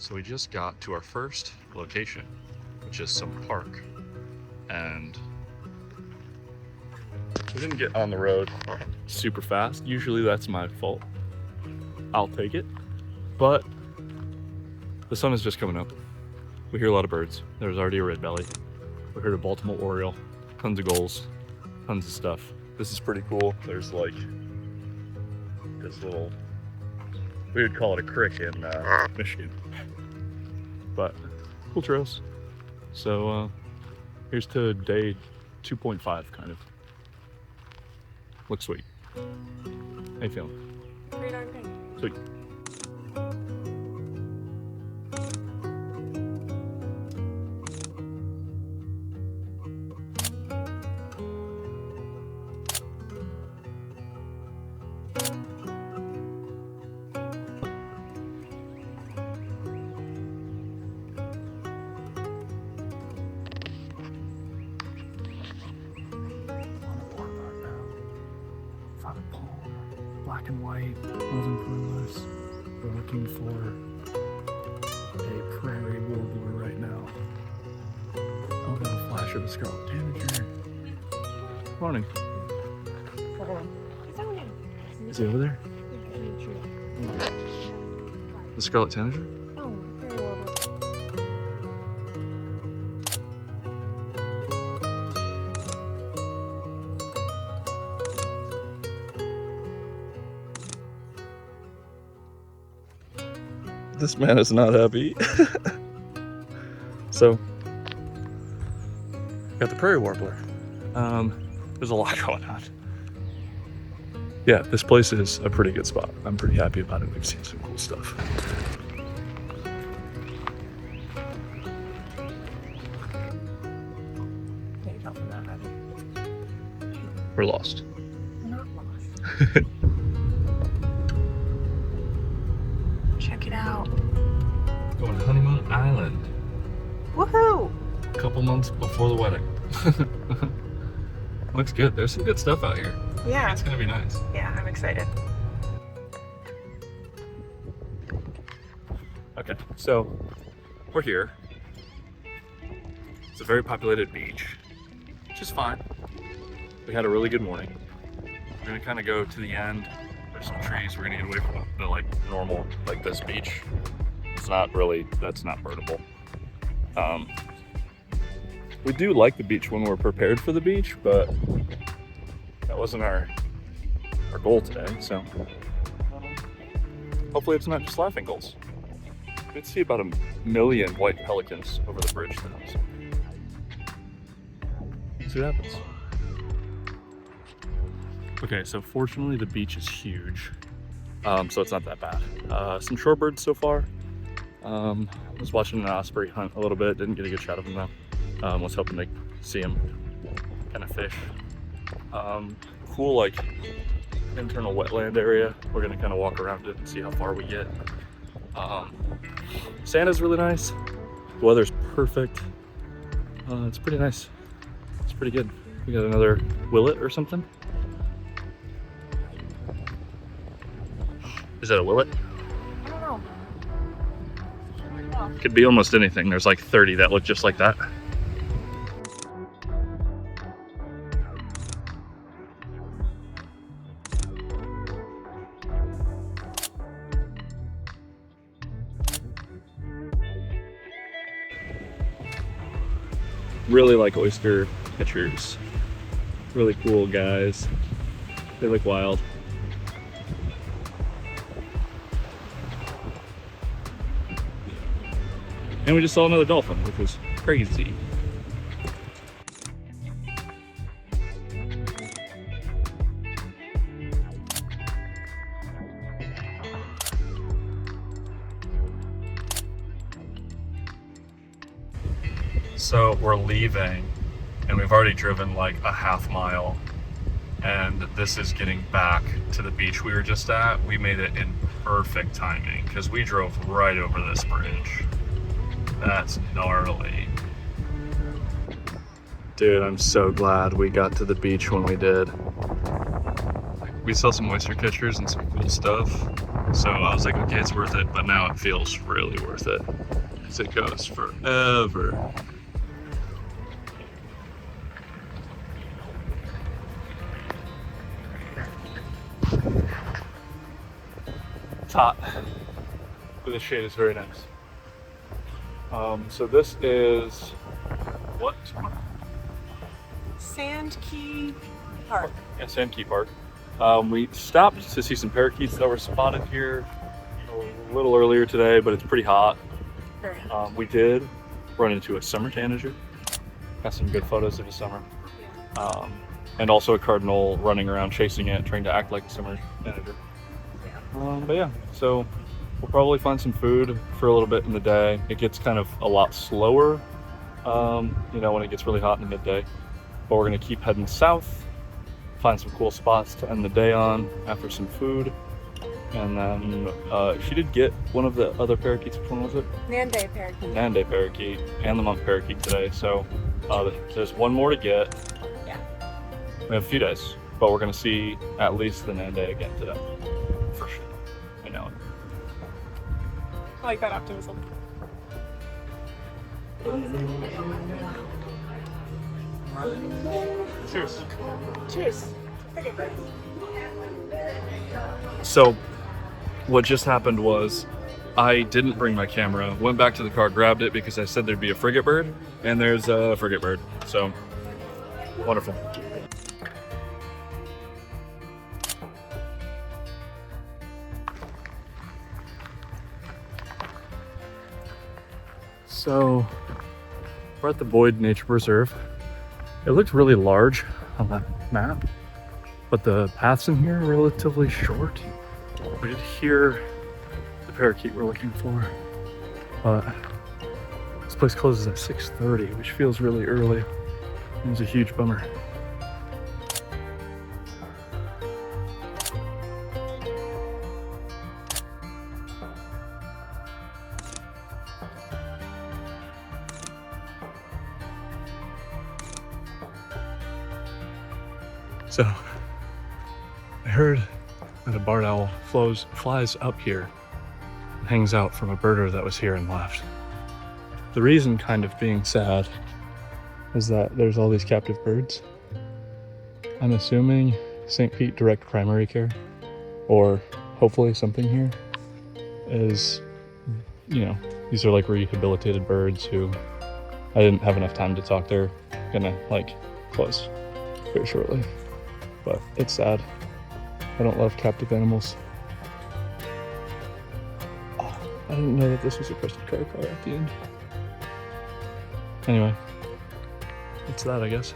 So we just got to our first location, which is some park. And we didn't get on the road super fast. Usually that's my fault. I'll take it. But the sun is just coming up. We hear a lot of birds. There's already a red belly. We heard a Baltimore Oriole, tons of gulls, tons of stuff. This is pretty cool. There's like this little, we would call it a creek in Michigan. But cool trails. So here's to day 2.5 kind of. Looks sweet. How you feeling? Pretty darn good. Sweet. Black and white, northern plumos. We're looking for a prairie warbler right now. Oh, got a flash of a scarlet tanager. Morning. Is he over there? The scarlet tanager? Oh, very well. This man is not happy. So, got the prairie warbler. There's a lot going on. Yeah, this place is a pretty good spot. I'm pretty happy about it. We've seen some cool stuff. We're lost. We're not lost. Check it out. Going to Honeymoon Island. Woohoo! A couple months before the wedding. Looks good. There's some good stuff out here. Yeah. It's gonna be nice. Yeah, I'm excited. Okay, so we're here. It's a very populated beach, which is fine. We had a really good morning. We're gonna kind of go to the end. There's some trees. We're gonna get away from the like normal, like this beach. It's not really, that's not birdable. We do like the beach when we're prepared for the beach, but that wasn't our goal today. So hopefully it's not just laughing gulls. We can see about 1 million white pelicans over the bridge now. So. See what happens. Okay, so fortunately the beach is huge, so it's not that bad. Some shorebirds so far. Was watching an osprey hunt a little bit, didn't get a good shot of him though. Was hoping to see him kind of fish. Cool like internal wetland area. We're gonna kind of walk around it and see how far we get. Santa's really nice. The weather's perfect. It's pretty nice. It's pretty good. We got another willet or something. Is that a willet? I don't know. Could be almost anything. There's like 30 that look just like that. Really like oyster catchers. Really cool guys. They look wild. And we just saw another dolphin, which was crazy. So we're leaving, and we've already driven like a half mile, and this is getting back to the beach we were just at. We made it in perfect timing because we drove right over this bridge. That's gnarly. Dude, I'm so glad we got to the beach when we did. We saw some oyster catchers and some cool stuff. So I was like, okay, it's worth it, but now it feels really worth it. Because it goes forever. It's hot, but the shade is very nice. So this is what? Sand Key Park. Yeah, Sandkey Park. We stopped to see some parakeets that were spotted here a little earlier today, but it's pretty hot. Very We did run into a summer tanager. Got some good photos of the summer. And also a cardinal running around chasing it, trying to act like a summer tanager. But yeah, so we'll probably find some food for a little bit in the day. It gets kind of a lot slower, when it gets really hot in the midday. But we're gonna keep heading south, find some cool spots to end the day on after some food. And then she did get one of the other parakeets. Which one was it? Nande parakeet. Nande parakeet and the monk parakeet today. So there's one more to get. Yeah. We have a few days, but we're gonna see at least the Nande again today. For sure. I know it. I like that optimism. Cheers. Cheers. So what just happened was I didn't bring my camera, went back to the car, grabbed it because I said there'd be a frigate bird, and there's a frigate bird. So wonderful. So we're at the Boyd Nature Preserve. It looks really large on that map, but the paths in here are relatively short. We did hear the parakeet we're looking for, but this place closes at 6:30, which feels really early. It was a huge bummer. So I heard that a barred owl flies up here and hangs out from a birder that was here and left. The reason kind of being sad is that there's all these captive birds. I'm assuming St. Pete Direct Primary Care, or hopefully something here, is, these are like rehabilitated birds who I didn't have enough time to talk. They're gonna close very shortly. But it's sad. I don't love captive animals. Oh, I didn't know that this was a crested car at the end. Anyway, it's that, I guess.